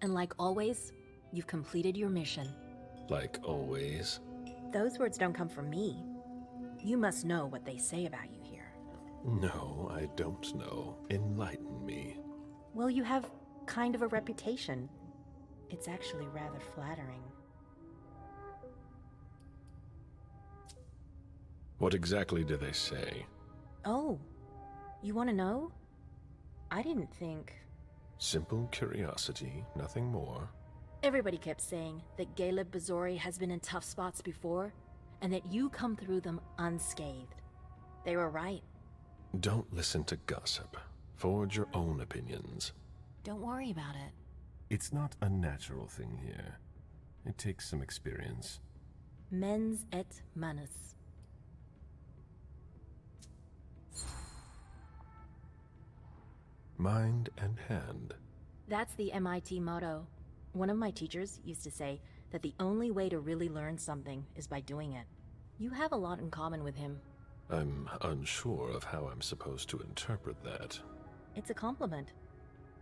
And like always, you've completed your mission. Like always. Those words don't come from me. You must know what they say about you here. No, I don't know. Enlighten me. Well, you have kind of a reputation. It's actually rather flattering. What exactly do they say? Oh, you want to know? I didn't think... Simple curiosity, nothing more. Everybody kept saying that Galeb Bazori has been in tough spots before, and that you come through them unscathed. They were right. Don't listen to gossip. Forge your own opinions. Don't worry about it. It's not a natural thing here. It takes some experience. Mens et manus. Mind and hand. That's the MIT motto. One of my teachers used to say that the only way to really learn something is by doing it. You have a lot in common with him. I'm unsure of how I'm supposed to interpret that. It's a compliment.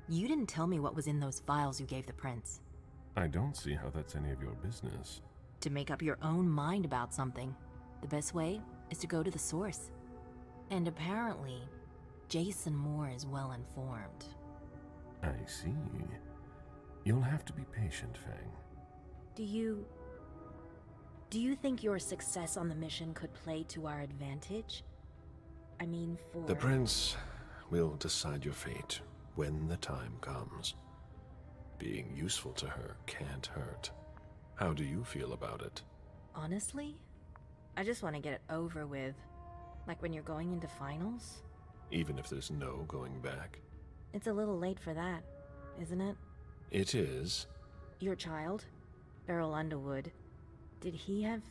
You didn't tell me what was in those files you gave the prince. I don't see how that's any of your business. To make up your own mind about something, the best way is to go to the source. And apparently, Jason Moore is well informed. I see. You'll have to be patient, Fang. Do you think your success on the mission could play to our advantage? I mean, for... The prince will decide your fate when the time comes. Being useful to her can't hurt. How do you feel about it? Honestly, I just want to get it over with. Like when you're going into finals. Even if there's no going back? It's a little late for that, isn't it? It is. Your child, Beryl Underwood, did he have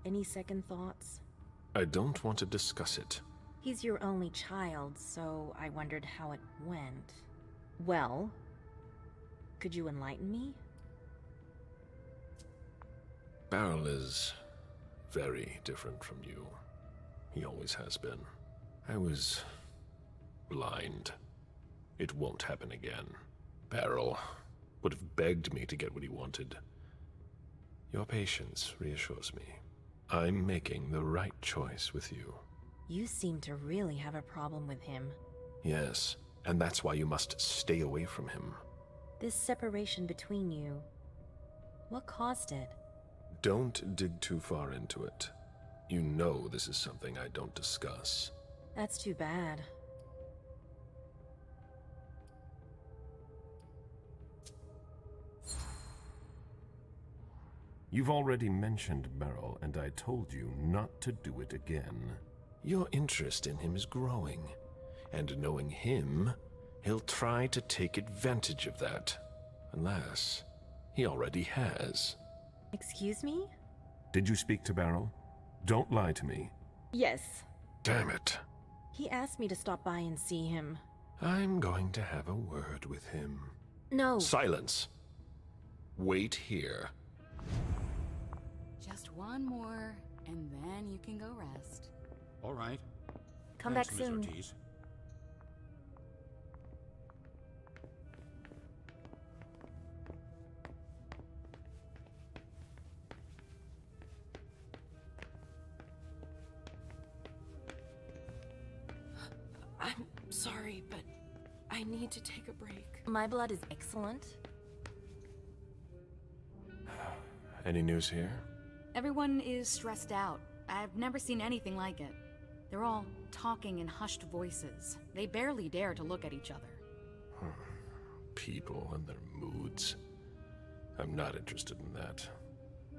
any second thoughts? I don't want to discuss it. He's your only child, so I wondered how it went. Well, could you enlighten me? Beryl is very different from you. He always has been. I was blind. It won't happen again. Beryl would have begged me to get what he wanted. Your patience reassures me. I'm making the right choice with you. You seem to really have a problem with him. Yes, and that's why you must stay away from him. This separation between you, what caused it? Don't dig too far into it. You know this is something I don't discuss. That's too bad. You've already mentioned Beryl, and I told you not to do it again. Your interest in him is growing, and knowing him, he'll try to take advantage of that. Unless he already has. Excuse me? Did you speak to Beryl? Don't lie to me. Yes. Damn it. He asked me to stop by and see him. I'm going to have a word with him. No. Silence. Wait here. Just one more, and then you can go rest. All right. Come Thanks, back Ms. soon. Ortiz. I'm sorry, but I need to take a break. My blood is excellent. Any news here? Everyone is stressed out. I've never seen anything like it. They're all talking in hushed voices. They barely dare to look at each other. People and their moods. I'm not interested in that.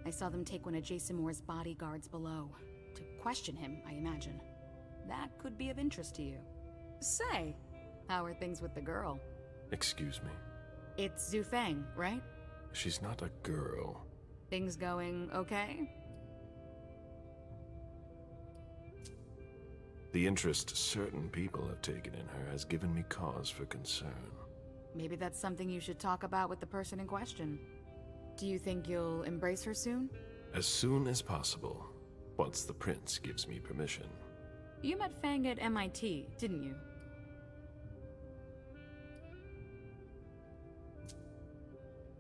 I saw them take one of Jason Moore's bodyguards below. To question him, I imagine. That could be of interest to you. Say, how are things with the girl? Excuse me. It's Zhu Feng, right? She's not a girl. Things going okay? The interest certain people have taken in her has given me cause for concern. Maybe that's something you should talk about with the person in question. Do you think you'll embrace her soon? As soon as possible, once the prince gives me permission. You met Fang at MIT, didn't you?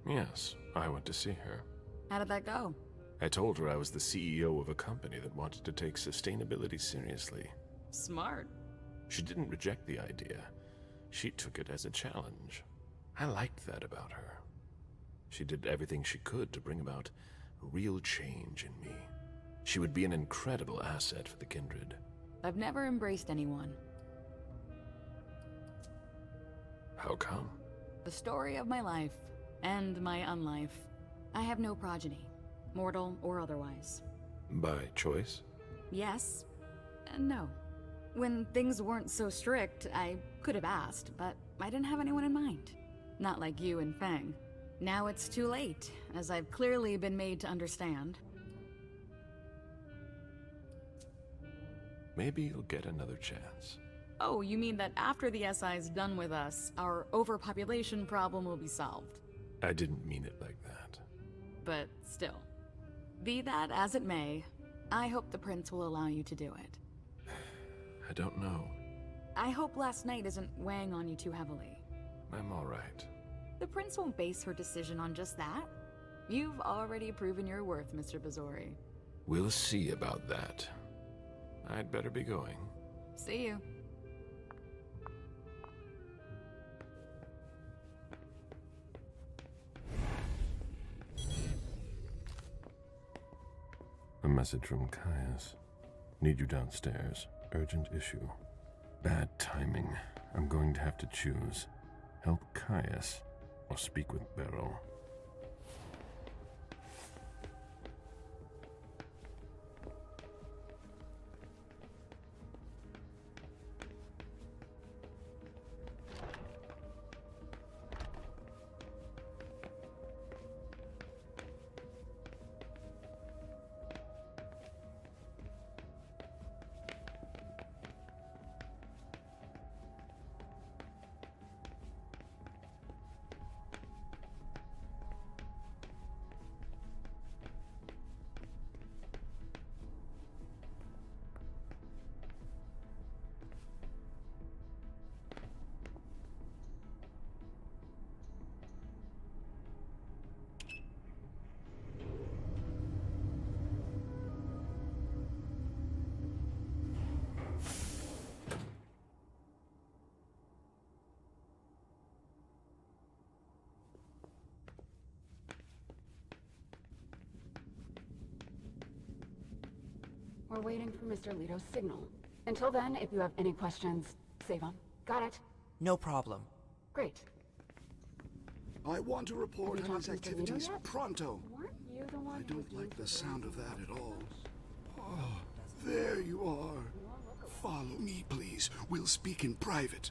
Yes, I went to see her. How did that go? I told her I was the CEO of a company that wanted to take sustainability seriously. Smart. She didn't reject the idea. She took it as a challenge. I liked that about her. She did everything she could to bring about real change in me. She would be an incredible asset for the Kindred. I've never embraced anyone. How come? The story of my life, and my unlife. I have no progeny, mortal or otherwise. By choice? Yes, and no. When things weren't so strict, I could have asked, but I didn't have anyone in mind. Not like you and Fang. Now it's too late, as I've clearly been made to understand. Maybe you'll get another chance. Oh, you mean that after the SI's done with us, our overpopulation problem will be solved? I didn't mean it like that. But still. Be that as it may, I hope the Prince will allow you to do it. I don't know. I hope last night isn't weighing on you too heavily. I'm all right. The Prince won't base her decision on just that. You've already proven your worth, Mr. Bazori. We'll see about that. I'd better be going. See you. A message from Caius. Need you downstairs. Urgent issue. Bad timing. I'm going to have to choose. Help Caius or speak with Beryl. We're waiting for Mr. Leto's signal. Until then, if you have any questions, save them. Got it? No problem. Great. I want to report Have you on his talked to Mr. Leto activities yet? pronto. Weren't you the one I who don't was like the doing sound of that at all. Oh, there you are. Follow me, please. We'll speak in private.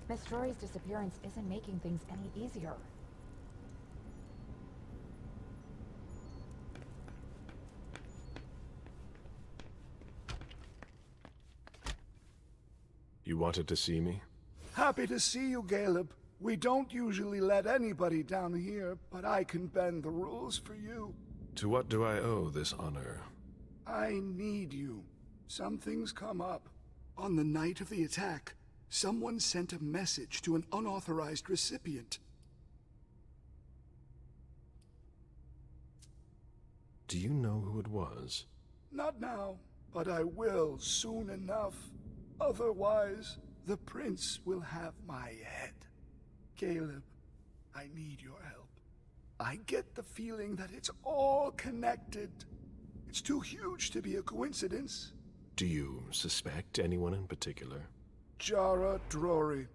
Miss Rory's disappearance isn't making things any easier. You wanted to see me? Happy to see you, Galeb. We don't usually let anybody down here, but I can bend the rules for you. To what do I owe this honor? I need you. Something's come up. On the night of the attack, someone sent a message to an unauthorized recipient. Do you know who it was? Not now, but I will soon enough. Otherwise, the Prince will have my head. Galeb, I need your help. I get the feeling that it's all connected. It's too huge to be a coincidence. Do you suspect anyone in particular? Jara Drory.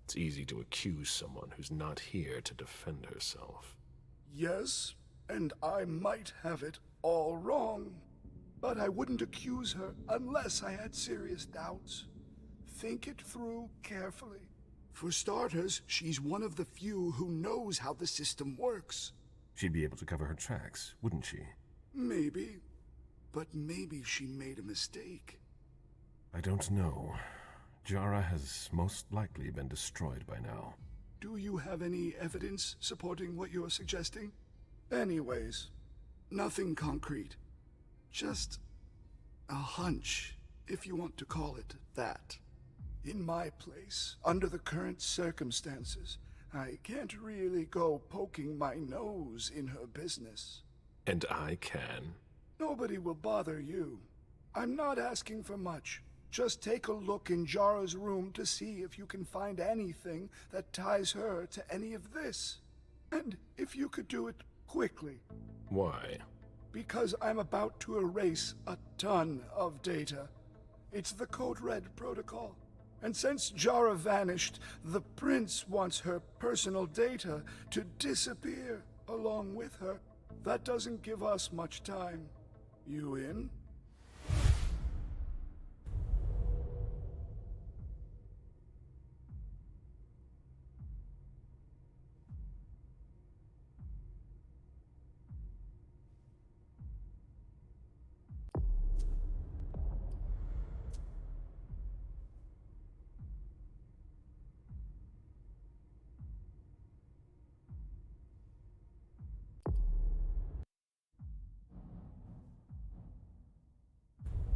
It's easy to accuse someone who's not here to defend herself. Yes, and I might have it all wrong. But I wouldn't accuse her unless I had serious doubts. Think it through carefully. For starters, she's one of the few who knows how the system works. She'd be able to cover her tracks, wouldn't she? Maybe. But maybe she made a mistake. I don't know. Jara has most likely been destroyed by now. Do you have any evidence supporting what you're suggesting? Anyways, nothing concrete. Just a hunch. if you want to call it that. In my place, under the current circumstances, I can't really go poking my nose in her business. And I can. Nobody will bother you. I'm not asking for much. Just take a look in Jara's room to see if you can find anything that ties her to any of this. And if you could do it quickly. Why? Because I'm about to erase a ton of data. It's the Code Red protocol. And since Jara vanished, the Prince wants her personal data to disappear along with her. That doesn't give us much time. You in?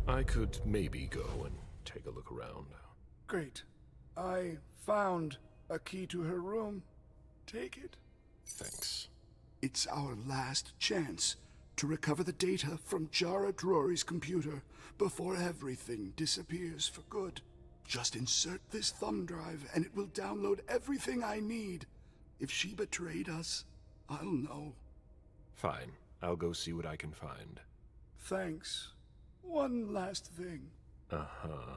I could maybe go and take a look around. Great. I found a key to her room. Take it. Thanks. It's our last chance to recover the data from Jara Drury's computer before everything disappears for good. Just insert this thumb drive and it will download everything I need. If she betrayed us, I'll know. Fine. I'll go see what I can find. Thanks. One last thing. Uh-huh.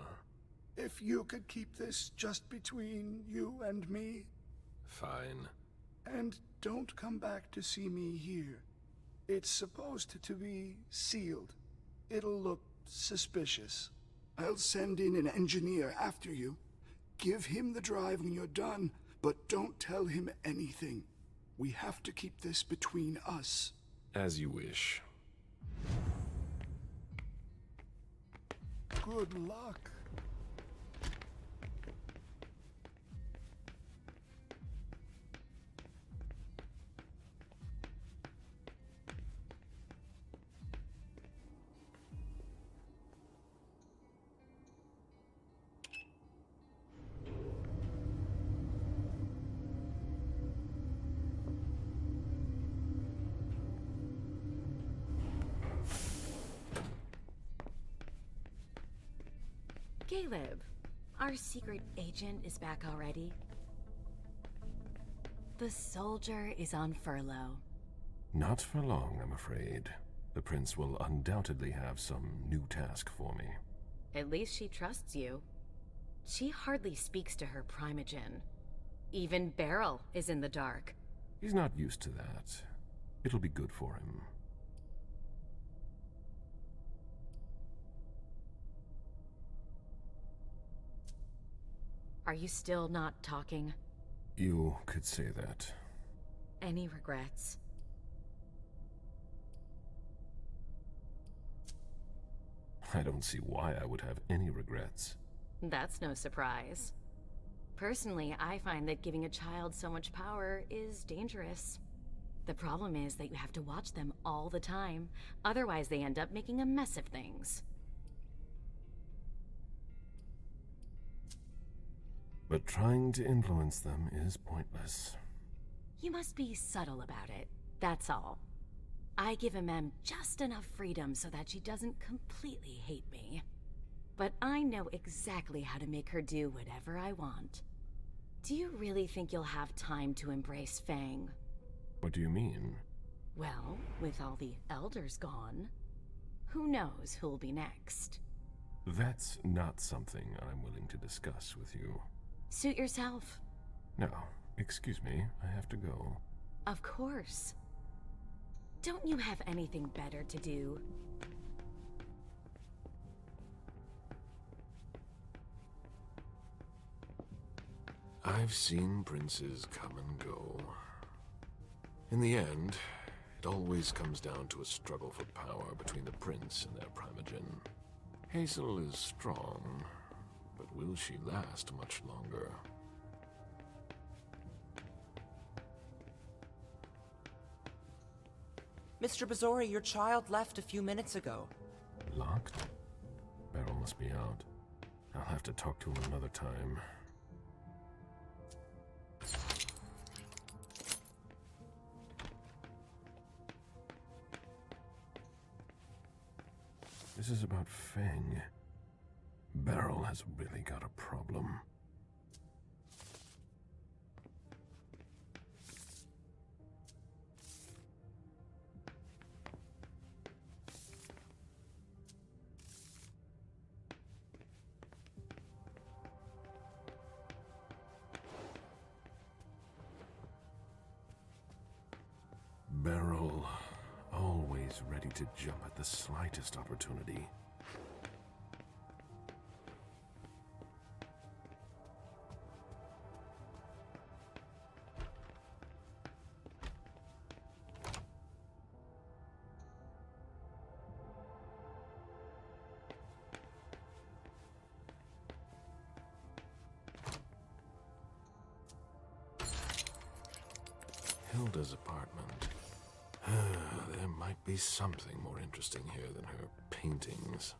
If you could keep this just between you and me, Fine. and don't come back to see me here. It's supposed to be sealed. It'll look suspicious. I'll send in an engineer after you. Give him the drive when you're done, but don't tell him anything. We have to keep this between us. As you wish. Good luck. Galeb, our secret agent is back already. The soldier is on furlough. Not for long, I'm afraid. The Prince will undoubtedly have some new task for me. At least she trusts you. She hardly speaks to her primogen. Even Beryl is in the dark. He's not used to that. It'll be good for him. Are you still not talking? You could say that. Any regrets? I don't see why I would have any regrets. That's no surprise. Personally, I find that giving a child so much power is dangerous. The problem is that you have to watch them all the time. Otherwise, they end up making a mess of things. But trying to influence them is pointless. You must be subtle about it, that's all. I give Emem just enough freedom so that she doesn't completely hate me. But I know exactly how to make her do whatever I want. Do you really think you'll have time to embrace Fang? What do you mean? Well, with all the elders gone, who knows who'll be next? That's not something I'm willing to discuss with you. Suit yourself. No, excuse me, I have to go. Of course. Don't you have anything better to do? I've seen princes come and go. In the end, it always comes down to a struggle for power between the prince and their primogen. Hazel is strong, but will she last much longer? Mr. Bazori, your child left a few minutes ago. Locked? Beryl must be out. I'll have to talk to him another time. This is about Feng. Beryl has really got a problem. Beryl, always ready to jump at the slightest opportunity. Hilda's apartment. There might be something more interesting here than her paintings.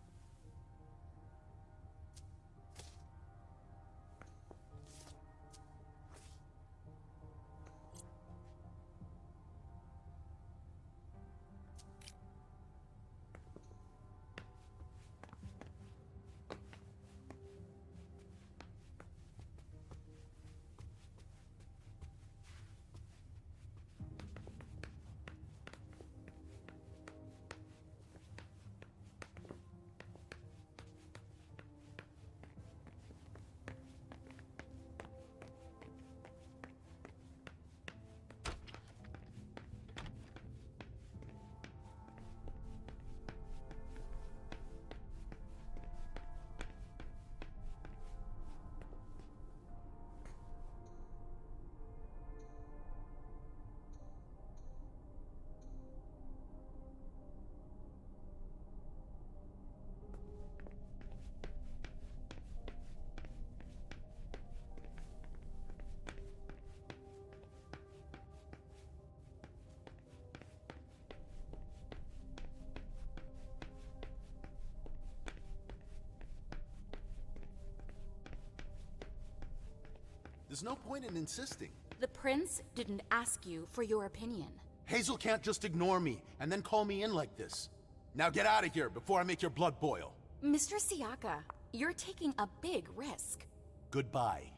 There's no point in insisting. The prince didn't ask you for your opinion. Hazel can't just ignore me and then call me in like this. Now get out of here before I make your blood boil. Mr. Siaka, you're taking a big risk. Goodbye.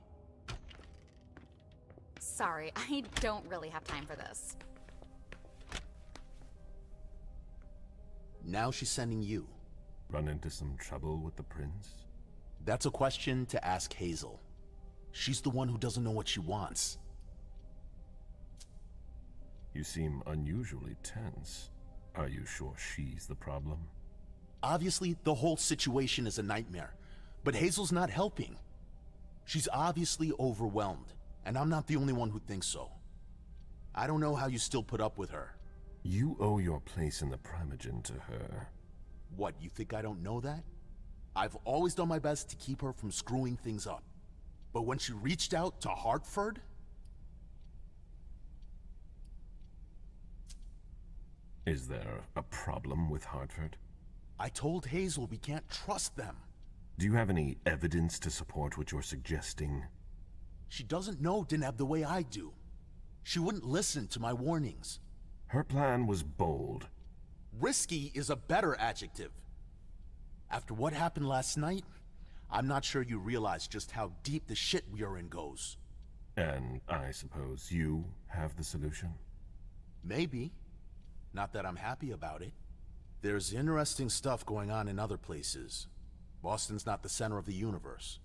Sorry, I don't really have time for this. Now she's sending you. Run into some trouble with the prince? That's a question to ask Hazel. She's the one who doesn't know what she wants. You seem unusually tense. Are you sure she's the problem? Obviously, the whole situation is a nightmare, but Hazel's not helping. She's obviously overwhelmed, and I'm not the only one who thinks so. I don't know how you still put up with her. You owe your place in the Primogen to her. What, you think I don't know that? I've always done my best to keep her from screwing things up. But when she reached out to Hartford... Is there a problem with Hartford? I told Hazel we can't trust them. Do you have any evidence to support what you're suggesting? She doesn't know Deneb the way I do. She wouldn't listen to my warnings. Her plan was bold. Risky is a better adjective. After what happened last night, I'm not sure you realize just how deep the shit we are in goes. And I suppose you have the solution? Maybe. Not that I'm happy about it. There's interesting stuff going on in other places. Boston's not the center of the universe.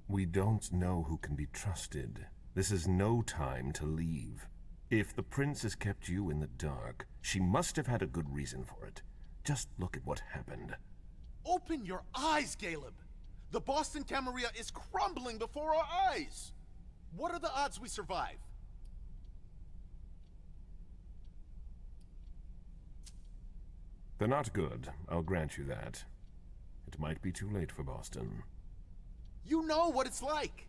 We don't know who can be trusted. This is no time to leave. If the prince has kept you in the dark, she must have had a good reason for it. Just look at what happened. Open your eyes, Galeb! The Boston Camarilla is crumbling before our eyes! What are the odds we survive? They're not good, I'll grant you that. It might be too late for Boston. You know what it's like!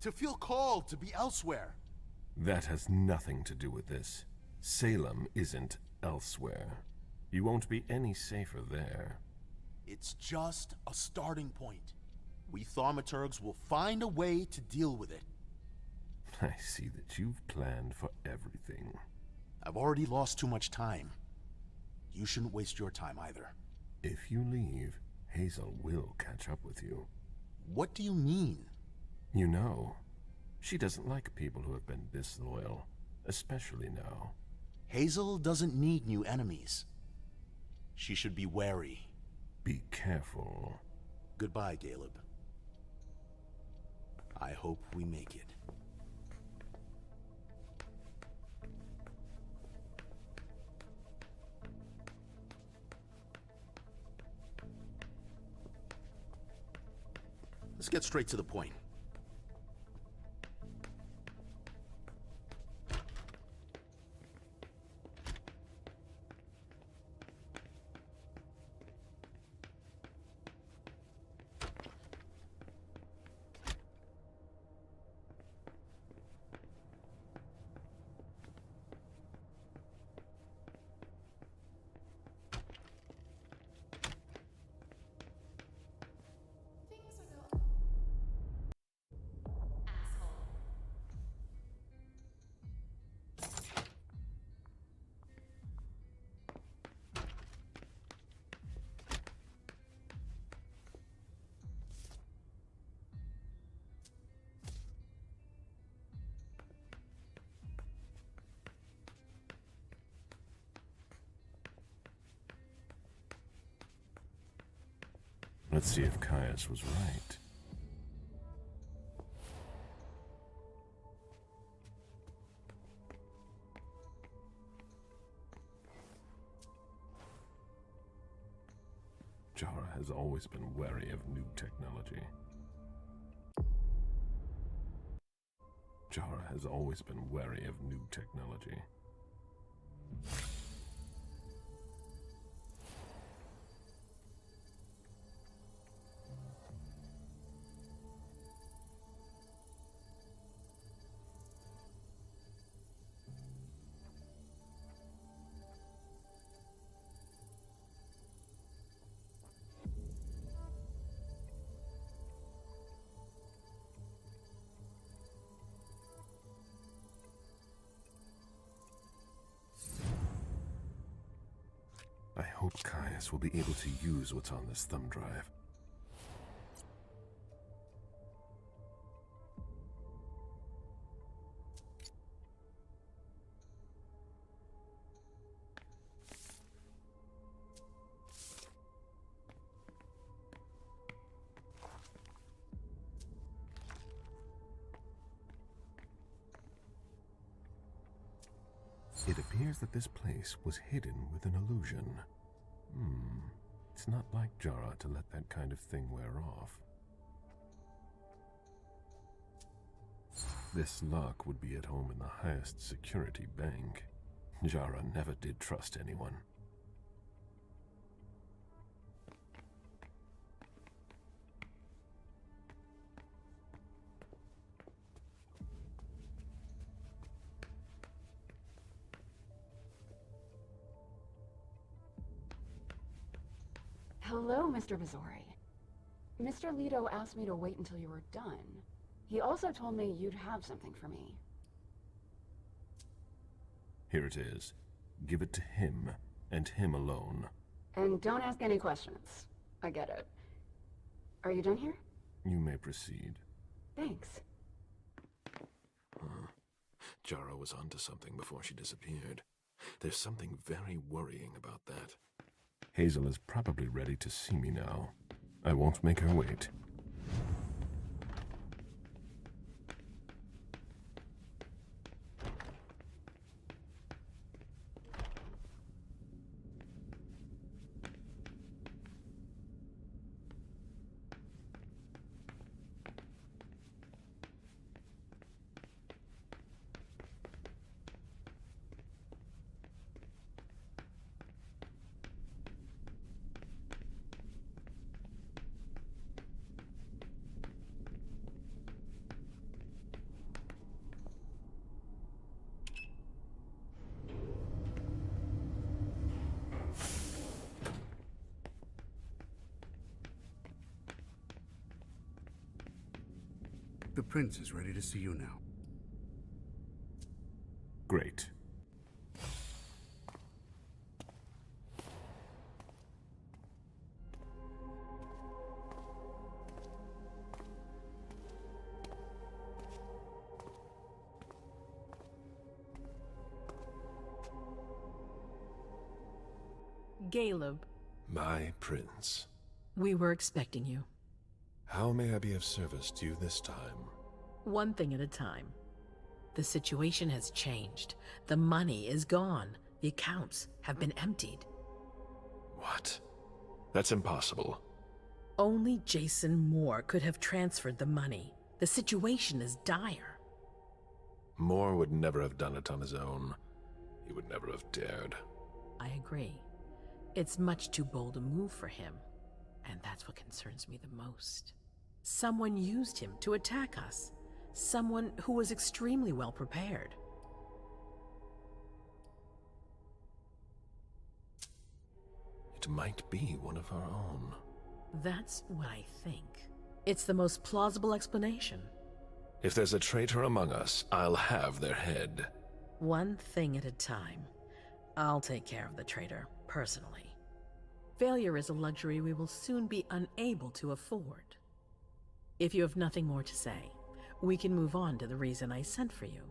To feel called to be elsewhere. That has nothing to do with this. Salem isn't elsewhere. You won't be any safer there. It's just a starting point. We thaumaturgs will find a way to deal with it. I see that you've planned for everything. I've already lost too much time. You shouldn't waste your time either. If you leave, Hazel will catch up with you. What do you mean? You know, she doesn't like people who have been disloyal, especially now. Hazel doesn't need new enemies. She should be wary. Be careful. Goodbye, Galeb. I hope we make it. Let's get straight to the point. Let's see if Caius was right. Jara has always been wary of new technology. Jara has always been wary of new technology. I hope Caius will be able to use what's on this thumb drive. It appears that this place was hidden with an illusion. It's not like Jara to let that kind of thing wear off. This lock would be at home in the highest security bank. Jara never did trust anyone. Hello, Mr. Vizori. Mr. Leto asked me to wait until you were done. He also told me you'd have something for me. Here it is. Give it to him, and him alone. And don't ask any questions. I get it. Are you done here? You may proceed. Thanks. Jara was onto something before she disappeared. There's something very worrying about that. Hazel is probably ready to see me now. I won't make her wait. prince is ready to see you now. Great. Galeb, My prince. we were expecting you. How may I be of service to you this time? One thing at a time. The situation has changed. The money is gone. The accounts have been emptied. What? That's impossible. Only Jason Moore could have transferred the money. The situation is dire. Moore would never have done it on his own. He would never have dared. I agree. It's much too bold a move for him, and that's what concerns me the most. Someone used him to attack us. Someone who was extremely well prepared. It might be one of our own. That's what I think. It's the most plausible explanation. If there's a traitor among us, I'll have their head. One thing at a time. I'll take care of the traitor, personally. Failure is a luxury we will soon be unable to afford. If you have nothing more to say, we can move on to the reason I sent for you.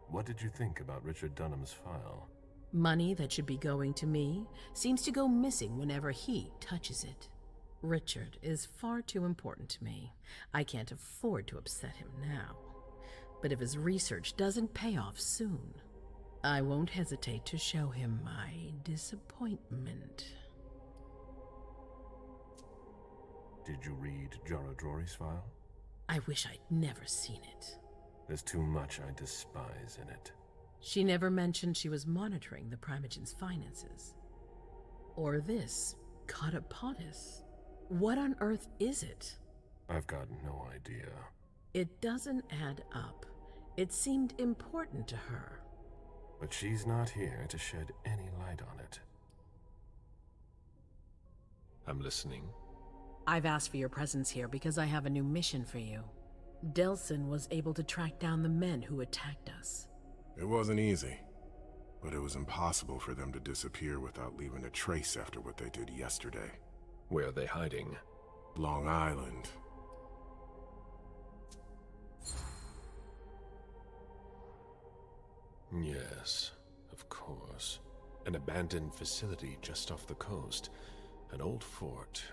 What did you think about Richard Dunham's file? Money that should be going to me seems to go missing whenever he touches it. Richard is far too important to me. I can't afford to upset him now. But if his research doesn't pay off soon, I won't hesitate to show him my disappointment. Did you read Jara Drory's file? I wish I'd never seen it. There's too much I despise in it. She never mentioned she was monitoring the Primogen's finances. Or this Pt6. What on earth is it? I've got no idea. It doesn't add up. It seemed important to her. But she's not here to shed any light on it. I'm listening. I've asked for your presence here because I have a new mission for you. Delsin was able to track down the men who attacked us. It wasn't easy, but it was impossible for them to disappear without leaving a trace after what they did yesterday. Where are they hiding? Long Island. Yes, of course. An abandoned facility just off the coast. An old fort.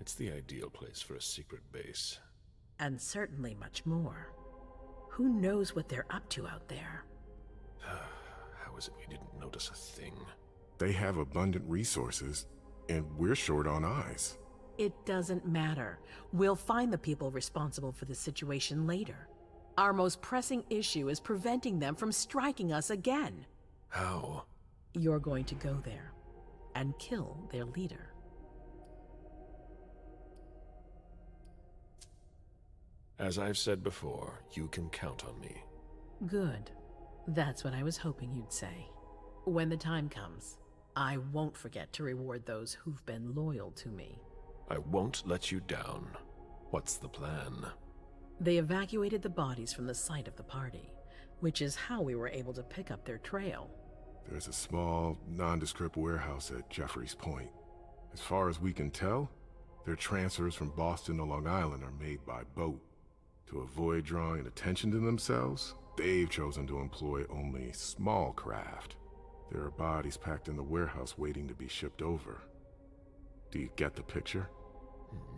It's the ideal place for a secret base. And certainly much more. Who knows what they're up to out there? How is it we didn't notice a thing? They have abundant resources, and we're short on eyes. It doesn't matter. We'll find the people responsible for the situation later. Our most pressing issue is preventing them from striking us again. How? You're going to go there and kill their leader. As I've said before, you can count on me. Good. That's what I was hoping you'd say. When the time comes, I won't forget to reward those who've been loyal to me. I won't let you down. What's the plan? They evacuated the bodies from the site of the party, which is how we were able to pick up their trail. There's a small, nondescript warehouse at Jeffrey's Point. As far as we can tell, their transfers from Boston to Long Island are made by boat. To avoid drawing attention to themselves, they've chosen to employ only small craft. There are bodies packed in the warehouse waiting to be shipped over. Do you get the picture?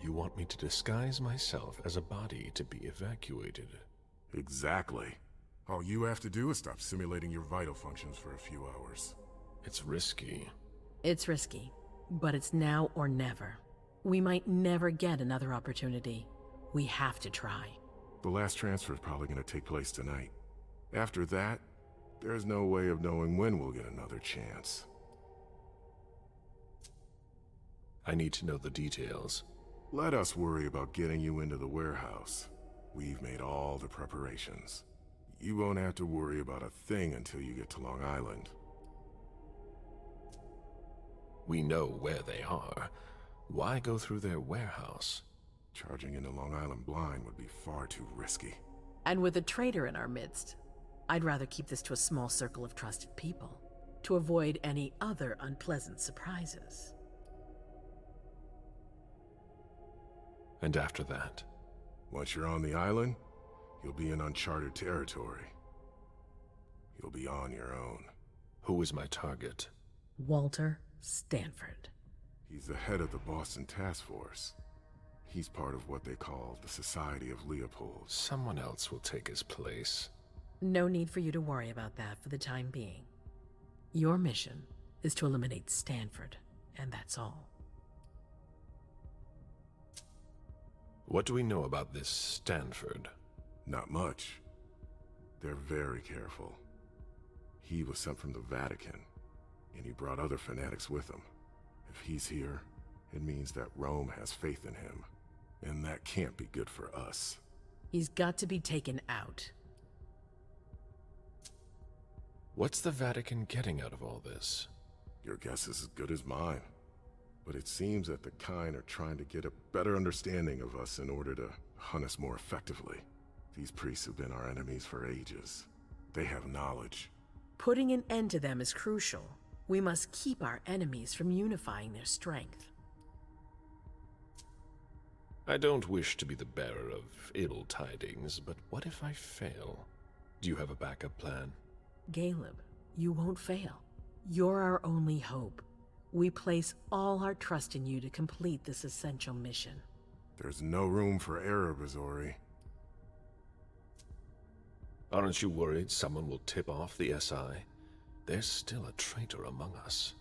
You want me to disguise myself as a body to be evacuated? Exactly. All you have to do is stop simulating your vital functions for a few hours. It's risky. It's risky, but it's now or never. We might never get another opportunity. We have to try. The last transfer is probably going to take place tonight. After that, there's no way of knowing when we'll get another chance. I need to know the details. Let us worry about getting you into the warehouse. We've made all the preparations. You won't have to worry about a thing until you get to Long Island. We know where they are. Why go through their warehouse? Charging into Long Island blind would be far too risky. And with a traitor in our midst, I'd rather keep this to a small circle of trusted people, to avoid any other unpleasant surprises. And after that? Once you're on the island, you'll be in uncharted territory. You'll be on your own. Who is my target? Walter Stanford. He's the head of the Boston Task Force. He's part of what they call the Society of Leopold. Someone else will take his place. No need for you to worry about that for the time being. Your mission is to eliminate Stanford, and that's all. What do we know about this Stanford? Not much. They're very careful. He was sent from the Vatican, and he brought other fanatics with him. If he's here, it means that Rome has faith in him, and that can't be good for us. He's got to be taken out. What's the Vatican getting out of all this? Your guess is as good as mine. But it seems that the kind are trying to get a better understanding of us in order to hunt us more effectively. These priests have been our enemies for ages. They have knowledge. Putting an end to them is crucial. We must keep our enemies from unifying their strength. I don't wish to be the bearer of ill tidings, but what if I fail? Do you have a backup plan? Galeb, you won't fail. You're our only hope. We place all our trust in you to complete this essential mission. There's no room for error, Bazori. Aren't you worried someone will tip off the SI? There's still a traitor among us.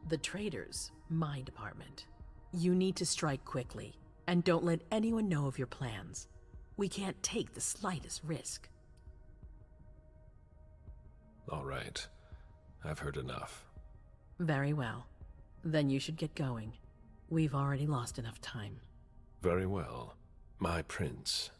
The traitors, my department. You need to strike quickly, and don't let anyone know of your plans. We can't take the slightest risk. All right. I've heard enough. Very well. Then you should get going. We've already lost enough time. Very well, my prince.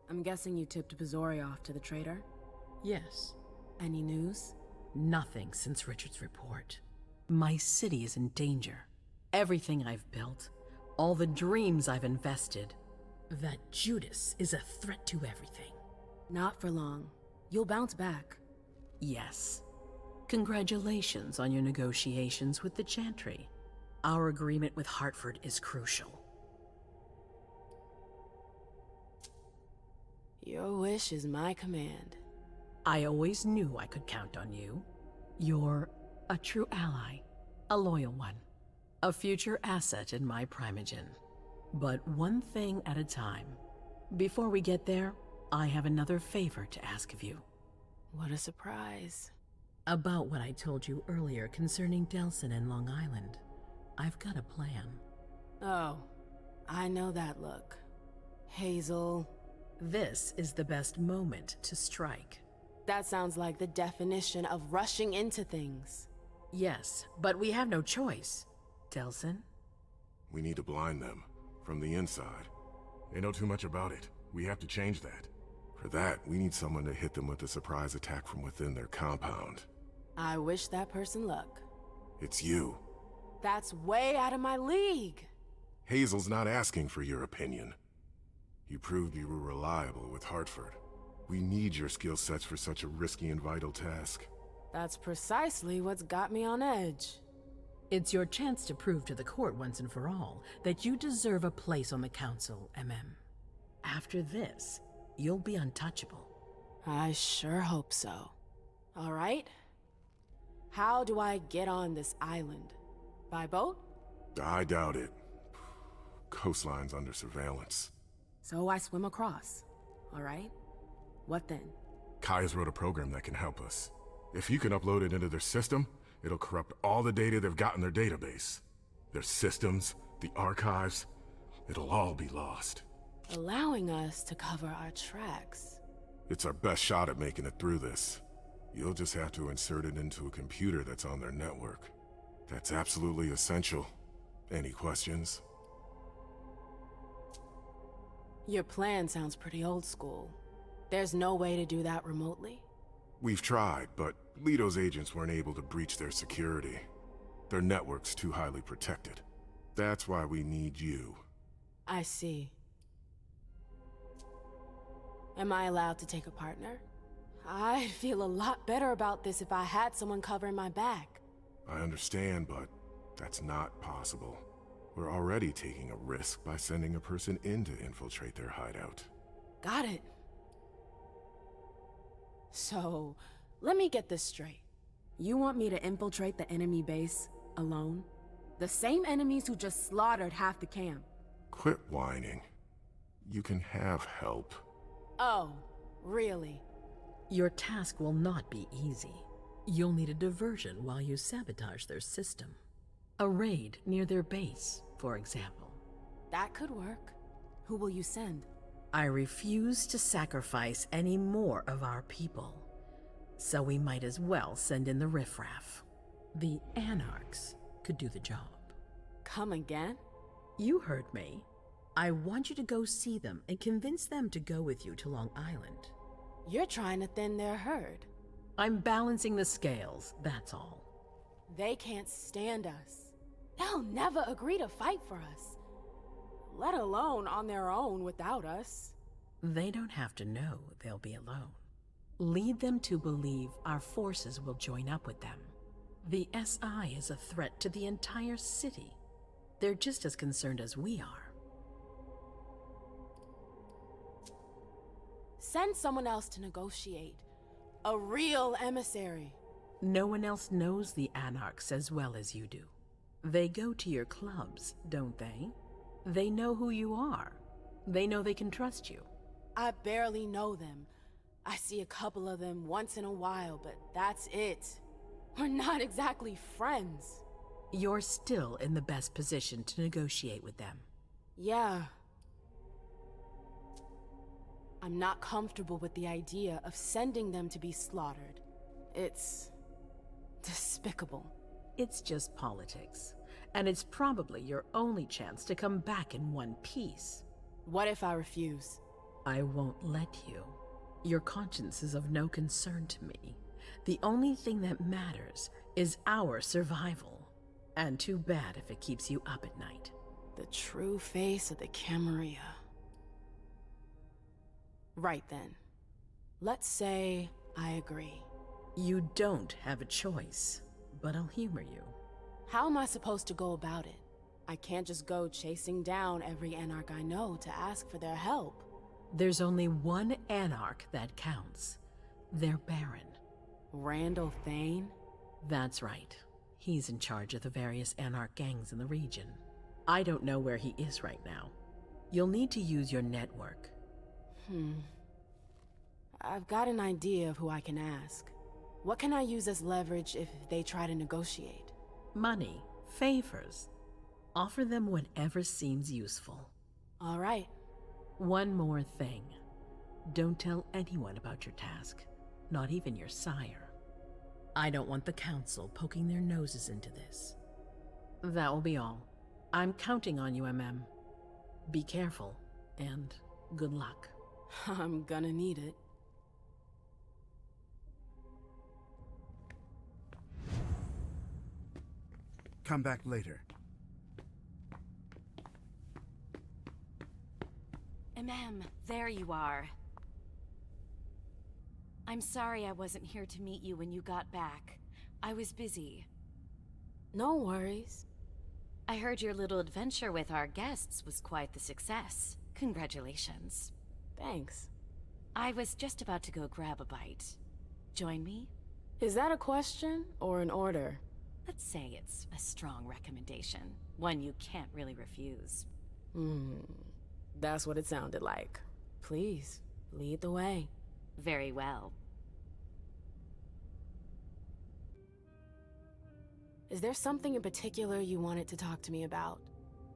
I'm guessing you tipped Bazori off to the traitor? Yes. Any news? Nothing since Richard's report. My city is in danger. Everything I've built, all the dreams I've invested. That Judas is a threat to everything. Not for long. You'll bounce back. Yes. Congratulations on your negotiations with the Chantry. Our agreement with Hartford is crucial. Your wish is my command. I always knew I could count on you. You're a true ally, a loyal one, a future asset in my primogen. But one thing at a time. Before we get there, I have another favor to ask of you. What a surprise. About what I told you earlier concerning Delsin and Long Island. I've got a plan. Oh, I know that look. Hazel. This is the best moment to strike. That sounds like the definition of rushing into things. Yes, but we have no choice. Delsin? We need to blind them, from the inside. They know too much about it. We have to change that. For that, we need someone to hit them with a surprise attack from within their compound. I wish that person luck. It's you. That's way out of my league. Hazel's not asking for your opinion. You proved you were reliable with Hartford. We need your skill sets for such a risky and vital task. That's precisely what's got me on edge. It's your chance to prove to the court once and for all that you deserve a place on the council, Emem. After this, you'll be untouchable. I sure hope so. All right. How do I get on this island? By boat? I doubt it. Coastline's under surveillance. So I swim across. All right. What then? Kaya's wrote a program that can help us. If you can upload it into their system, it'll corrupt all the data they've got in their database. Their systems, the archives, it'll all be lost. Allowing us to cover our tracks. It's our best shot at making it through this. You'll just have to insert it into a computer that's on their network. That's absolutely essential. Any questions? Your plan sounds pretty old school. There's no way to do that remotely? We've tried, but Leto's agents weren't able to breach their security. Their network's too highly protected. That's why we need you. I see. Am I allowed to take a partner? I'd feel a lot better about this if I had someone covering my back. I understand, but that's not possible. We're already taking a risk by sending a person in to infiltrate their hideout. Got it. So, let me get this straight. You want me to infiltrate the enemy base alone? The same enemies who just slaughtered half the camp. Quit whining. You can have help. Oh, really? Your task will not be easy. You'll need a diversion while you sabotage their system. A raid near their base, for example. That could work. Who will you send? I refuse to sacrifice any more of our people, so we might as well send in the riffraff. The Anarchs could do the job. Come again? You heard me. I want you to go see them and convince them to go with you to Long Island. You're trying to thin their herd. I'm balancing the scales, that's all. They can't stand us. They'll never agree to fight for us, let alone on their own without us. They don't have to know they'll be alone. Lead them to believe our forces will join up with them. The SI is a threat to the entire city. They're just as concerned as we are. Send someone else to negotiate. A real emissary. No one else knows the Anarchs as well as you do. They go to your clubs, don't they? They know who you are. They know they can trust you. I barely know them. I see a couple of them once in a while, but that's it. We're not exactly friends. You're still in the best position to negotiate with them. Yeah. I'm not comfortable with the idea of sending them to be slaughtered. It's despicable. It's just politics, and it's probably your only chance to come back in one piece. What if I refuse? I won't let you. Your conscience is of no concern to me. The only thing that matters is our survival. And too bad if it keeps you up at night. The true face of the Camarilla. Right then. Let's say I agree. You don't have a choice, but I'll humor you. How am I supposed to go about it? I can't just go chasing down every Anarch I know to ask for their help. There's only one Anarch that counts. Their Baron. Randall Thane? That's right. He's in charge of the various Anarch gangs in the region. I don't know where he is right now. You'll need to use your network. I've got an idea of who I can ask. What can I use as leverage if they try to negotiate? Money, favors. Offer them whatever seems useful. All right. One more thing. Don't tell anyone about your task, not even your sire. I don't want the Council poking their noses into this. That will be all. I'm counting on you, Emem. Be careful, and good luck. I'm gonna need it. Come back later. Emem, there you are. I'm sorry I wasn't here to meet you when you got back. I was busy. No worries. I heard your little adventure with our guests was quite the success. Congratulations. Thanks. I was just about to go grab a bite. Join me? Is that a question or an order? Let's say it's a strong recommendation. One you can't really refuse. That's what it sounded like. Please, lead the way. Very well. Is there something in particular you wanted to talk to me about?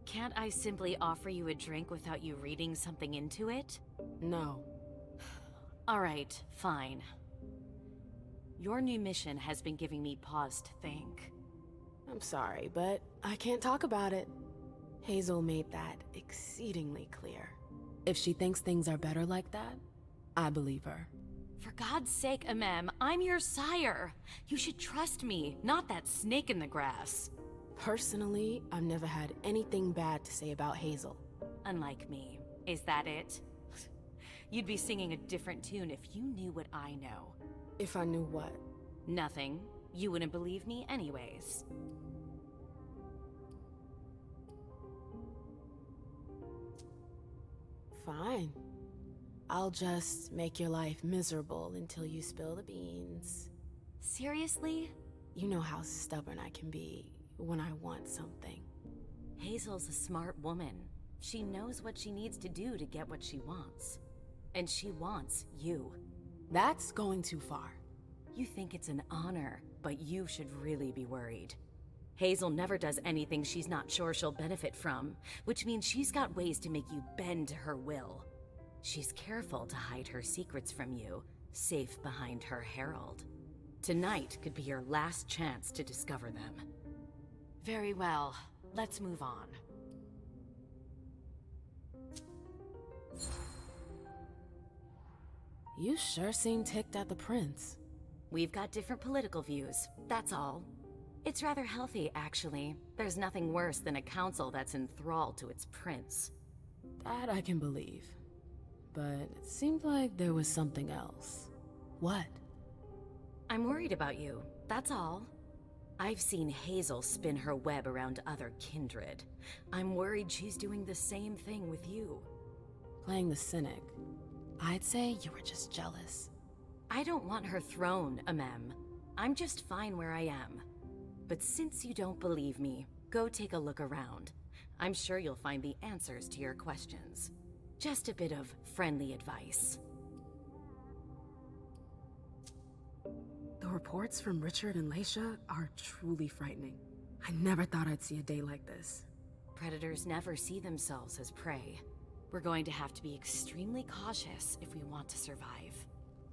Can't I simply offer you a drink without you reading something into it? No. Alright, fine. Your new mission has been giving me pause to think. I'm sorry, but I can't talk about it. Hazel made that exceedingly clear. If she thinks things are better like that, I believe her. For God's sake, Emem, I'm your sire. You should trust me, not that snake in the grass. Personally, I've never had anything bad to say about Hazel. Unlike me. Is that it? You'd be singing a different tune if you knew what I know. If I knew what? Nothing. You wouldn't believe me anyways. Fine. I'll just make your life miserable until you spill the beans. Seriously? You know how stubborn I can be when I want something. Hazel's a smart woman. She knows what she needs to do to get what she wants. And she wants you. That's going too far. You think it's an honor, but you should really be worried. Hazel never does anything she's not sure she'll benefit from, which means she's got ways to make you bend to her will. She's careful to hide her secrets from you, safe behind her herald. Tonight could be your last chance to discover them. Very well, let's move on. You sure seem ticked at the prince. We've got different political views, that's all. It's rather healthy, actually. There's nothing worse than a council that's enthralled to its prince. That I can believe. But it seemed like there was something else. What? I'm worried about you, that's all. I've seen Hazel spin her web around other kindred. I'm worried she's doing the same thing with you. Playing the cynic. I'd say you were just jealous. I don't want her throne, Emem. I'm just fine where I am. But since you don't believe me, go take a look around. I'm sure you'll find the answers to your questions. Just a bit of friendly advice. The reports from Richard and Leysha are truly frightening. I never thought I'd see a day like this. Predators never see themselves as prey. We're going to have to be extremely cautious if we want to survive.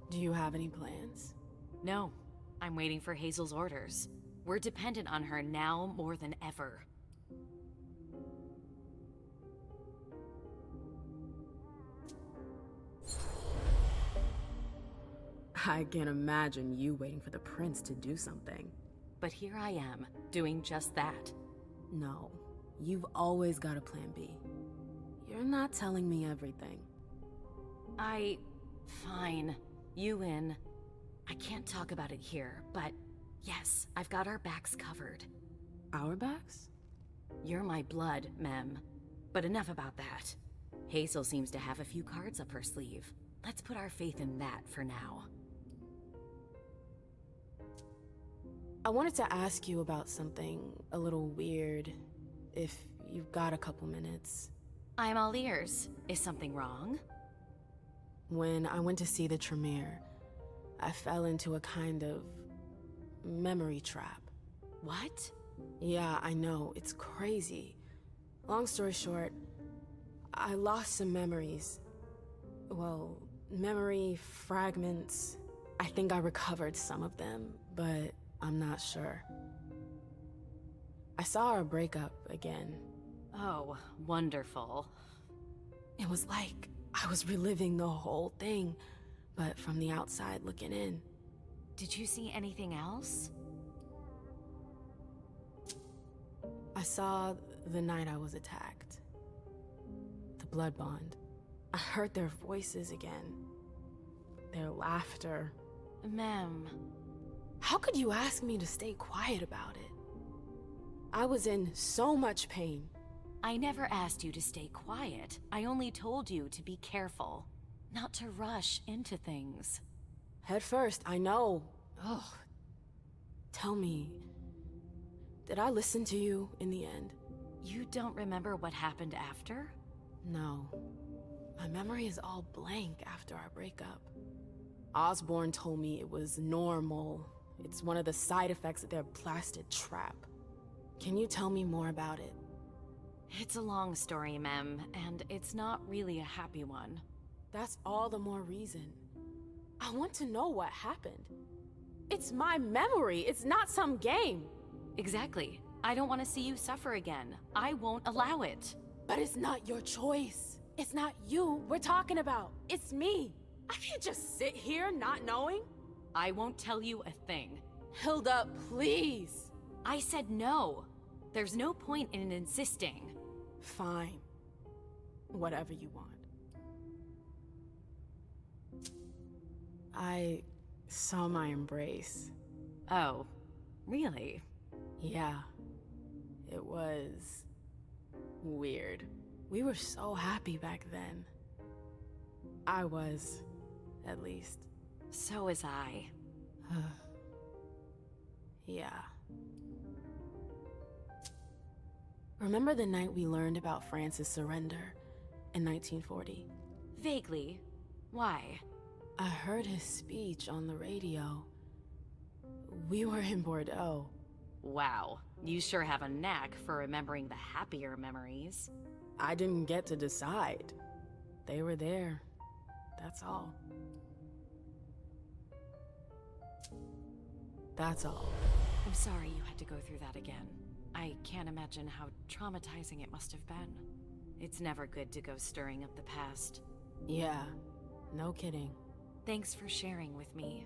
Do you have any plans? No, I'm waiting for Hazel's orders. We're dependent on her now more than ever. I can't imagine you waiting for the prince to do something. But here I am, doing just that. No, you've always got a plan B. You're not telling me everything. Fine. You win. I can't talk about it here, but yes, I've got our backs covered. Our backs? You're my blood, Mem. But enough about that. Hazel seems to have a few cards up her sleeve. Let's put our faith in that for now. I wanted to ask you about something a little weird, if you've got a couple minutes. I'm all ears. Is something wrong? When I went to see the Tremere, I fell into a kind of memory trap. What? Yeah, I know, it's crazy. Long story short, I lost some memories. Well, memory fragments. I think I recovered some of them, but I'm not sure. I saw our breakup again. Oh, wonderful. It was like I was reliving the whole thing, but from the outside looking in. Did you see anything else? I saw the night I was attacked. The blood bond. I heard their voices again. Their laughter. Mem. How could you ask me to stay quiet about it? I was in so much pain. I never asked you to stay quiet. I only told you to be careful. Not to rush into things. Head first, I know. Ugh. Tell me, did I listen to you in the end? You don't remember what happened after? No. My memory is all blank after our breakup. Osborne told me it was normal. It's one of the side effects of their blasted trap. Can you tell me more about it? It's a long story, Mem, and it's not really a happy one. That's all the more reason. I want to know what happened. It's my memory, it's not some game. Exactly. I don't want to see you suffer again. I won't allow it. But it's not your choice. It's not you we're talking about. It's me. I can't just sit here not knowing. I won't tell you a thing. Hilda, please. I said no. There's no point in insisting. Fine. Whatever you want. I saw my embrace. Oh, really? Yeah. It was weird. We were so happy back then. I was, at least. So was I. Yeah. Remember the night we learned about France's surrender in 1940? Vaguely. Why? I heard his speech on the radio. We were in Bordeaux. Wow, you sure have a knack for remembering the happier memories. I didn't get to decide. They were there. That's all. That's all. I'm sorry you had to go through that again. I can't imagine how traumatizing it must have been. It's never good to go stirring up the past. Yeah, no kidding. Thanks for sharing with me.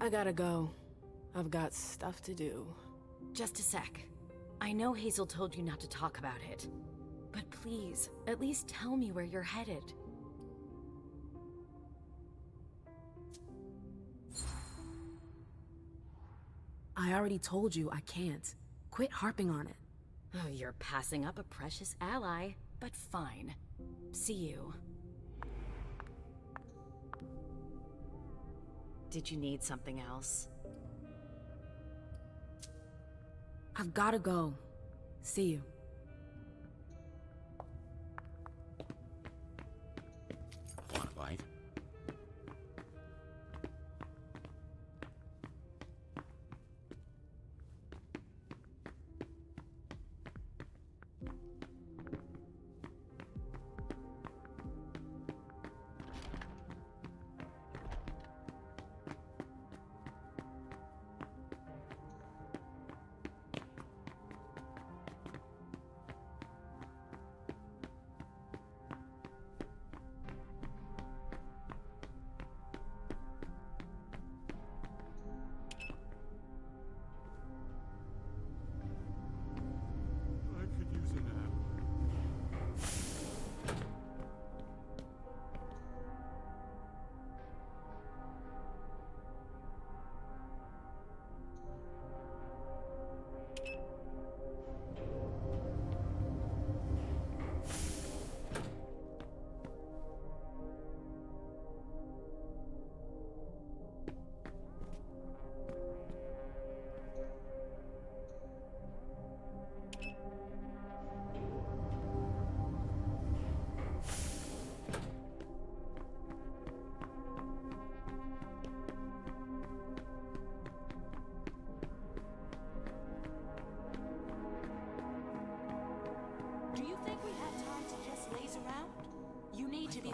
I gotta go. I've got stuff to do. Just a sec. I know Hazel told you not to talk about it. But please, at least tell me where you're headed. I already told you I can't. Quit harping on it. Oh, you're passing up a precious ally, but fine. See you. Did you need something else? I've gotta go. See you. Want a bite?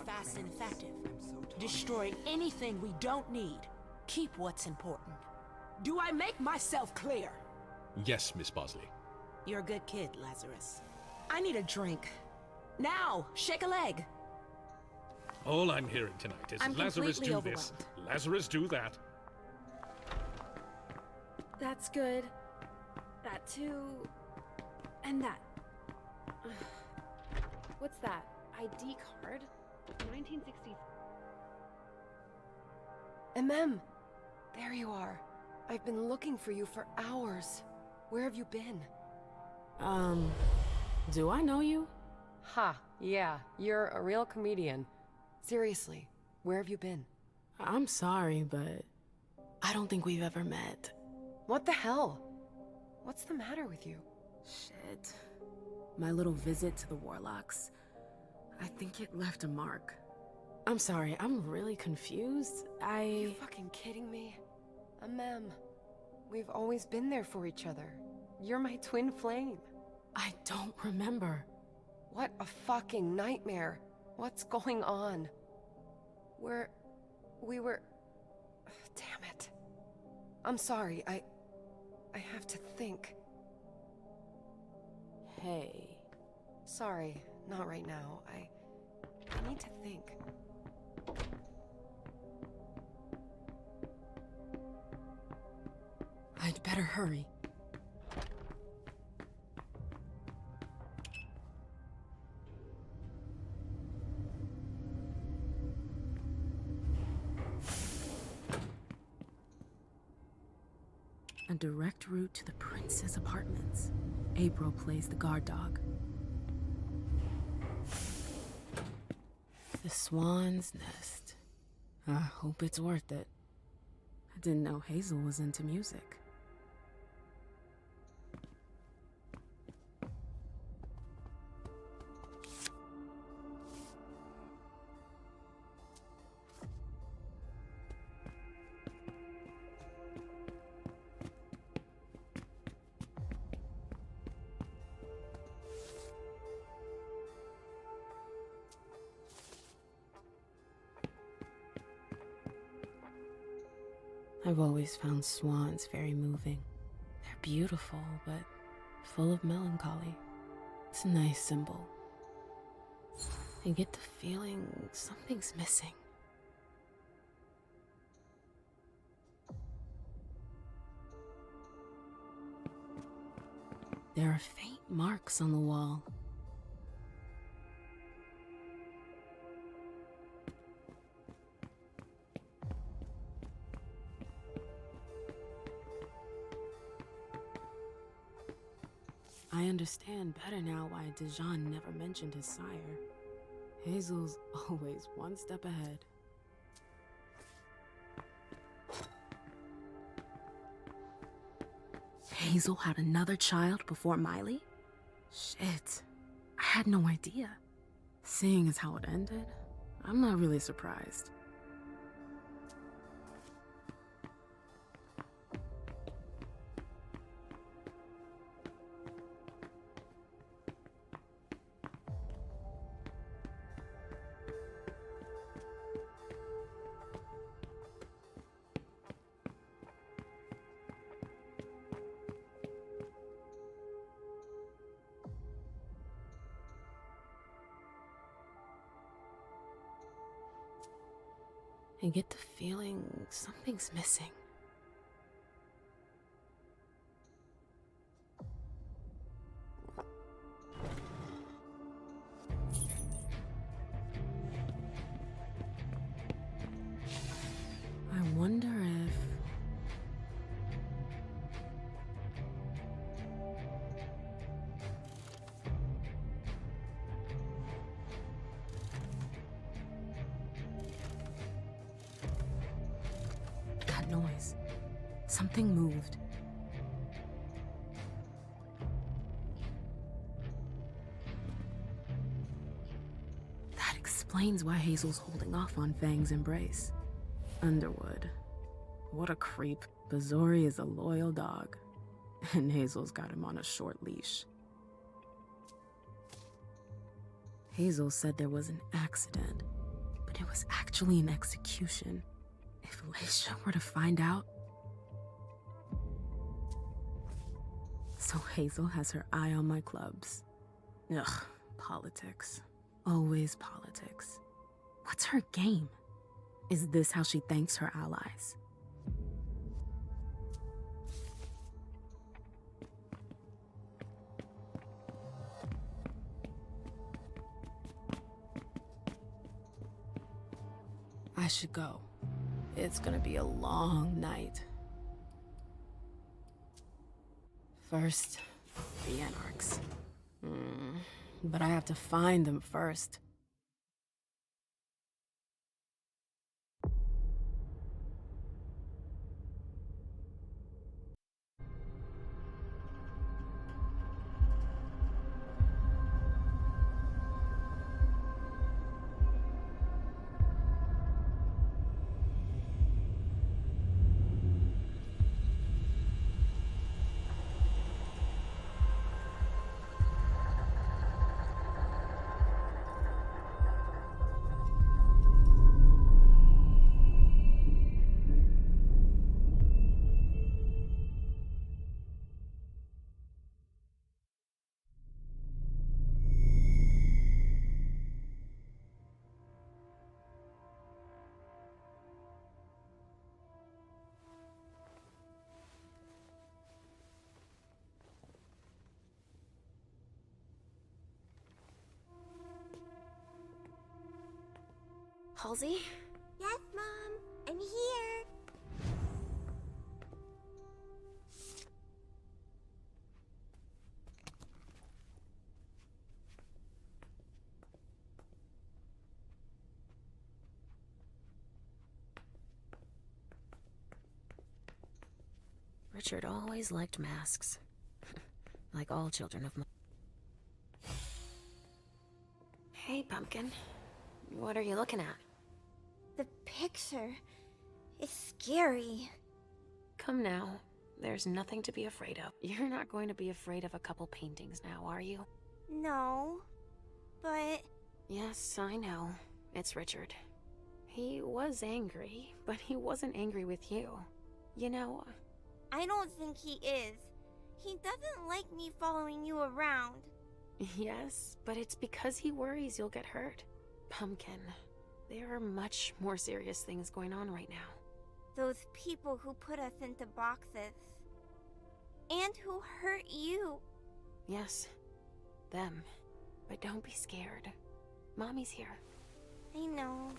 Fast and effective. Destroy anything we don't need. Keep what's important. Do I make myself clear? Yes, Miss Bosley. You're a good kid, Lazarus. I need a drink. Now, shake a leg. All I'm hearing tonight is I'm Lazarus completely do this, Lazarus do that. That's good. That too. And that. What's that? ID card? 1960. Emem! There you are. I've been looking for you for hours. Where have you been? Do I know you? Ha, yeah, you're a real comedian. Seriously, where have you been? I'm sorry, but I don't think we've ever met. What the hell? What's the matter with you? Shit. My little visit to the Warlocks. I think it left a mark. I'm sorry, I'm really confused. Are you fucking kidding me? Emem. We've always been there for each other. You're my twin flame. I don't remember. What a fucking nightmare. What's going on? We were... Damn it. I'm sorry, I have to think. Hey. Sorry, not right now. I need to think. I'd better hurry. A direct route to the prince's apartments. April plays the guard dog. The Swan's Nest. I hope it's worth it. I didn't know Hazel was into music. I've always found swans very moving. They're beautiful, but full of melancholy. It's a nice symbol. I get the feeling something's missing. There are faint marks on the wall. I understand better now why Dijon never mentioned his sire. Hazel's always one step ahead. Hazel had another child before Miley? Shit, I had no idea. Seeing as how it ended, I'm not really surprised. I get the feeling something's missing. I wonder if... That noise. Something moved. That explains why Hazel's holding off on Fang's embrace. Underwood. What a creep. Bazori is a loyal dog, and Hazel's got him on a short leash. Hazel said there was an accident, but it was actually an execution. If Leysha were to find out... So Hazel has her eye on my clubs. Ugh, politics. Always politics. What's her game? Is this how she thanks her allies? I should go. It's gonna be a long night. First, the Anarchs. But I have to find them first. Halsey? Yes, Mom. I'm here. Richard always liked masks. Like all children of Hey, Pumpkin. What are you looking at? The picture is scary. Come now. There's nothing to be afraid of. You're not going to be afraid of a couple paintings now, are you? No, but... Yes, I know. It's Richard. He was angry, but he wasn't angry with you. You know... I don't think he is. He doesn't like me following you around. Yes, but it's because he worries you'll get hurt. Pumpkin, there are much more serious things going on right now. Those people who put us into boxes. And who hurt you. Yes, them. But don't be scared. Mommy's here. I know.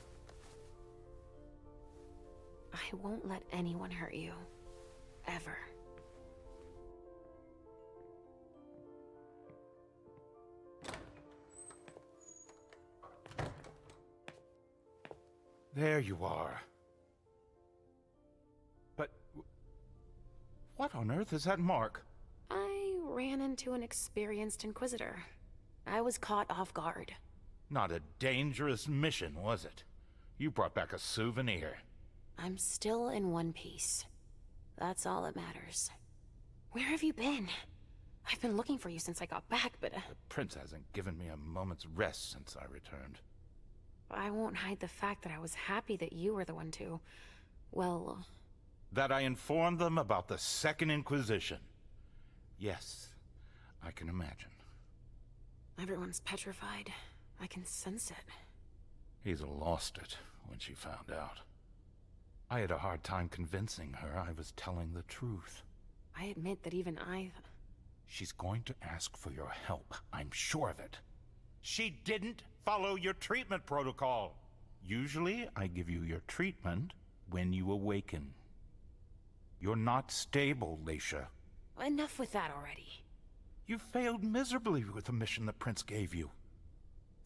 I won't let anyone hurt you. Ever. There you are. But... what on earth is that mark? I ran into an experienced Inquisitor. I was caught off guard. Not a dangerous mission, was it? You brought back a souvenir. I'm still in one piece. That's all that matters. Where have you been? I've been looking for you since I got back, but... The prince hasn't given me a moment's rest since I returned. I won't hide the fact that I was happy that you were the one to... well... That I informed them about the Second Inquisition. Yes, I can imagine. Everyone's petrified. I can sense it. Hazel lost it when she found out. I had a hard time convincing her I was telling the truth. I admit that even I... She's going to ask for your help, I'm sure of it. She didn't follow your treatment protocol. Usually, I give you your treatment when you awaken. You're not stable, Leysha. Enough with that already. You failed miserably with the mission the prince gave you.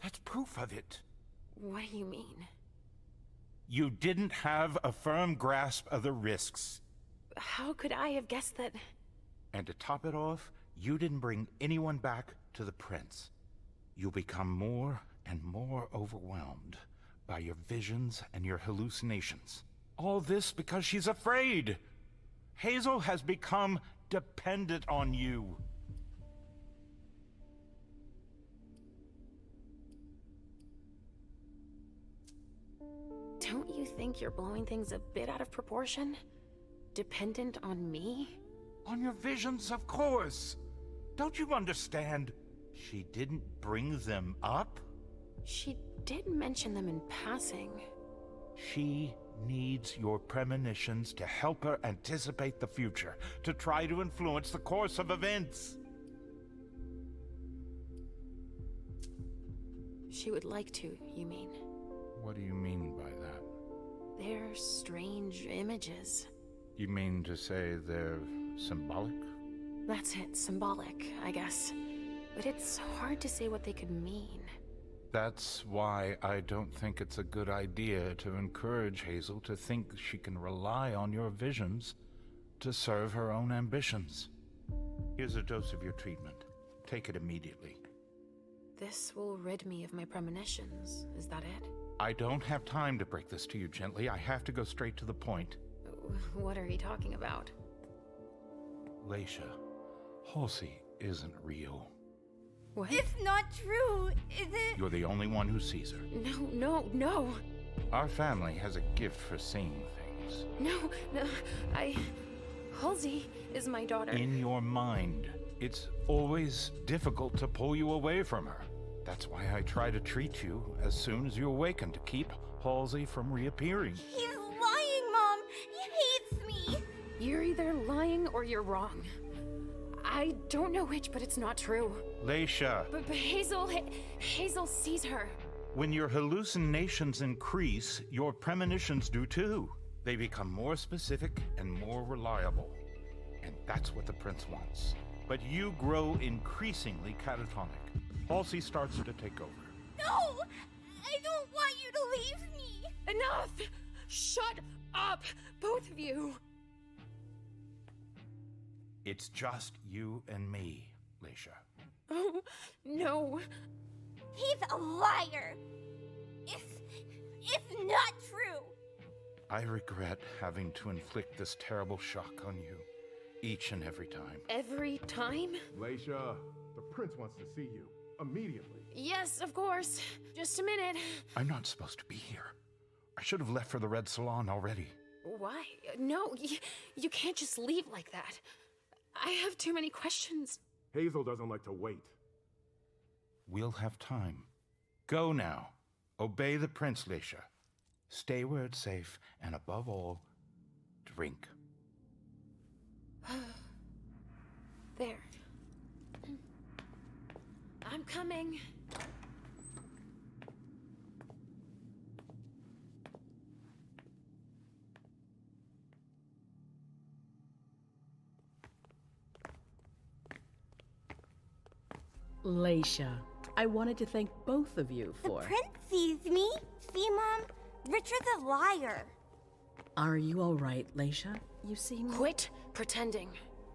That's proof of it. What do you mean? You didn't have a firm grasp of the risks. How could I have guessed that... And to top it off, you didn't bring anyone back to the prince. You'll become more and more overwhelmed by your visions and your hallucinations. All this because she's afraid. Hazel has become dependent on you. Don't you think you're blowing things a bit out of proportion? Dependent on me? On your visions, of course. Don't you understand? She didn't bring them up? She did mention them in passing. She needs your premonitions to help her anticipate the future, to try to influence the course of events. She would like to, you mean? What do you mean by that? They're strange images. You mean to say they're symbolic? That's it, symbolic, I guess. But it's hard to say what they could mean. That's why I don't think it's a good idea to encourage Hazel to think she can rely on your visions to serve her own ambitions. Here's a dose of your treatment. Take it immediately. This will rid me of my premonitions, is that it? I don't have time to break this to you gently. I have to go straight to the point. What are you talking about? Leysha, Halsey isn't real. What? It's not true, is it? You're the only one who sees her. No. Our family has a gift for seeing things. No, Halsey is my daughter. In your mind. It's always difficult to pull you away from her. That's why I try to treat you as soon as you awaken to keep Halsey from reappearing. He's lying, Mom! He hates me! You're either lying or you're wrong. I don't know which, but it's not true. Leysha! But Hazel sees her. When your hallucinations increase, your premonitions do too. They become more specific and more reliable. And that's what the Prince wants. But you grow increasingly catatonic. Halsey starts to take over. No! I don't want you to leave me! Enough! Shut up, both of you! It's just you and me, Leysha. Oh, no. He's a liar! It's not true! I regret having to inflict this terrible shock on you, each and every time. Every time? Leysha, the prince wants to see you, immediately. Yes, of course. Just a minute. I'm not supposed to be here. I should have left for the Red Salon already. Why? No, you can't just leave like that. I have too many questions. Hazel doesn't like to wait. We'll have time. Go now. Obey the prince, Leysha. Stay where it's safe, and above all, drink. There. I'm coming. Leysha, I wanted to thank both of you for... The prince sees me. See, Mom? Richard's a liar. Are you all right, Leysha? You seem... Quit pretending.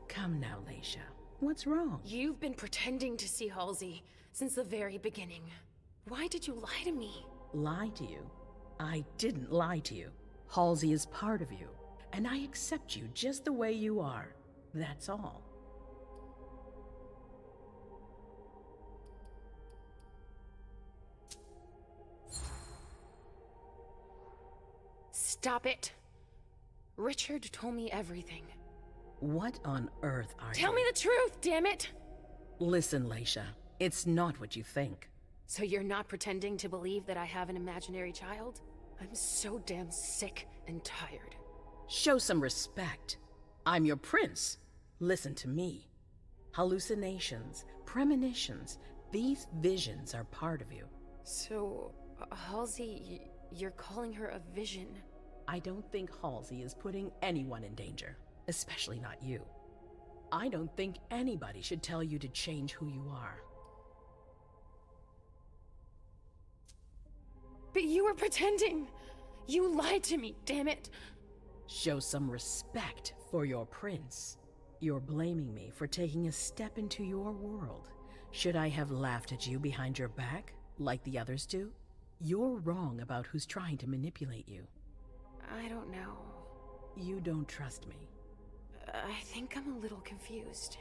Come now, Leysha. What's wrong? You've been pretending to see Halsey since the very beginning. Why did you lie to me? Lie to you? I didn't lie to you. Halsey is part of you, and I accept you just the way you are. That's all. Stop it. Richard told me everything. What on earth are you? Tell me the truth, damn it! Listen, Leysha, it's not what you think. So you're not pretending to believe that I have an imaginary child? I'm so damn sick and tired. Show some respect. I'm your prince. Listen to me. Hallucinations, premonitions, these visions are part of you. So, Halsey, you're calling her a vision? I don't think Halsey is putting anyone in danger, especially not you. I don't think anybody should tell you to change who you are. But you were pretending! You lied to me, damn it! Show some respect for your prince. You're blaming me for taking a step into your world. Should I have laughed at you behind your back, like the others do? You're wrong about who's trying to manipulate you. I don't know. You don't trust me. I think I'm a little confused.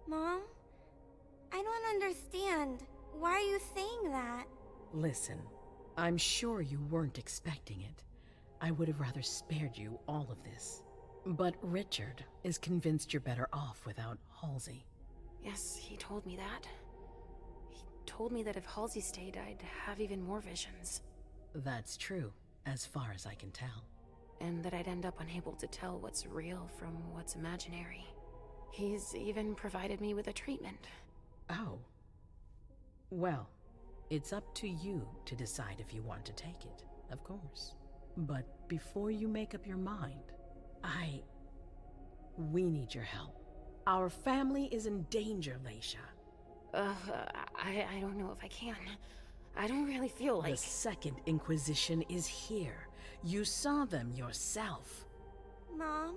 Mom? I don't understand. Why are you saying that? Listen, I'm sure you weren't expecting it. I would have rather spared you all of this. But Richard is convinced you're better off without Halsey. Yes, he told me that. He told me that if Halsey stayed, I'd have even more visions. That's true, as far as I can tell. And that I'd end up unable to tell what's real from what's imaginary. He's even provided me with a treatment. Oh. Well, it's up to you to decide if you want to take it, of course. But before you make up your mind, we need your help. Our family is in danger, Leysha. I don't know if I can. I don't really feel like... The Second Inquisition is here. You saw them yourself. Mom,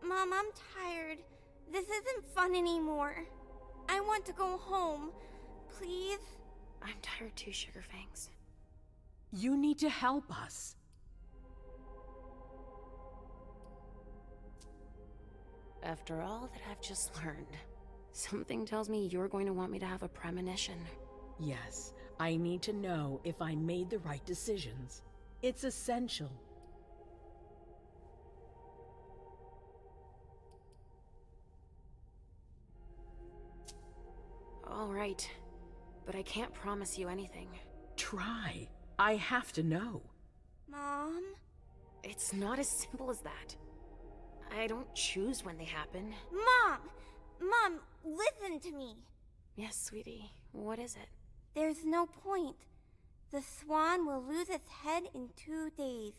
I'm tired. This isn't fun anymore. I want to go home. Please? I'm tired too, Sugarfangs. You need to help us. After all that I've just learned, something tells me you're going to want me to have a premonition. Yes, I need to know if I made the right decisions. It's essential. All right, but I can't promise you anything. Try. I have to know. Mom? It's not as simple as that. I don't choose when they happen. Mom, listen to me. Yes, sweetie. What is it? There's no point. The swan will lose its head in 2 days.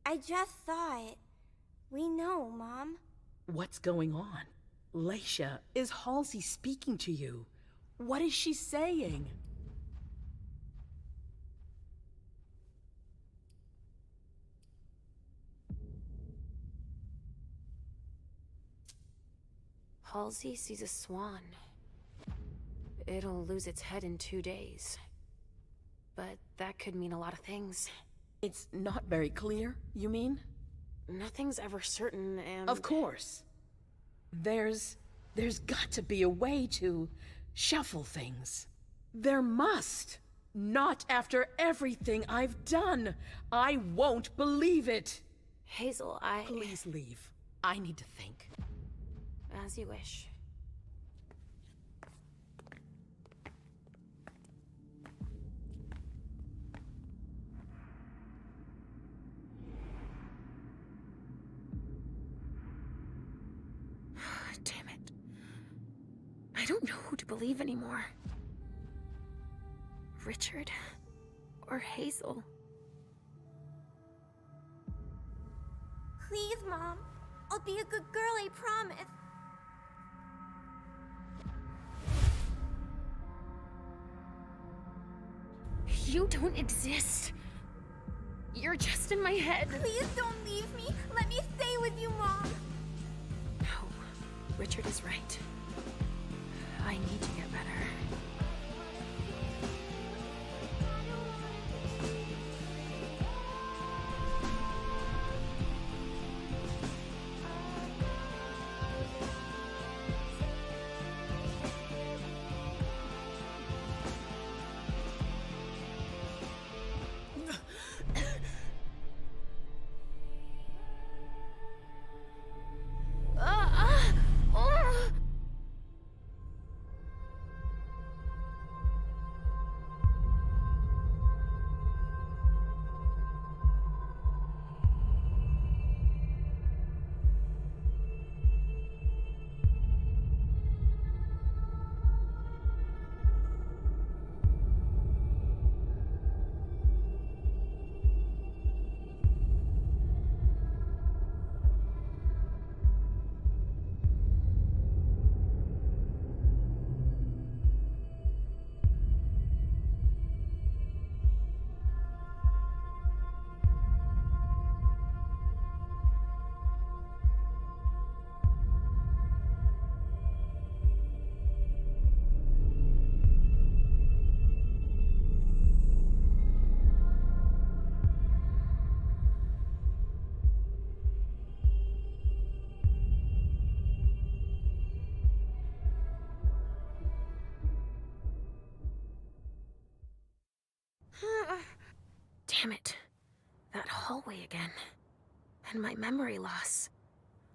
I just saw it. We know, Mom. What's going on? Leysha, is Halsey speaking to you? What is she saying? Halsey sees a swan. It'll lose its head in 2 days. But that could mean a lot of things. It's not very clear, you mean? Nothing's ever certain, and... Of course. There's got to be a way to shuffle things. There must. Not after everything I've done. I won't believe it. Hazel, Please leave. I need to think. As you wish. Damn it. I don't know who to believe anymore. Richard or Hazel. Please, Mom. I'll be a good girl, I promise. You don't exist. You're just in my head. Please don't leave me. Let me stay with you, Mom. No, Richard is right. I need to get better. Damn it. That hallway again. And my memory loss.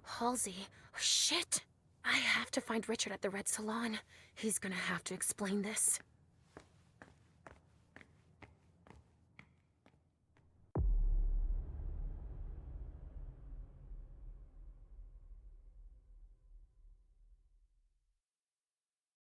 Halsey. Oh, shit. I have to find Richard at the Red Salon. He's gonna have to explain this.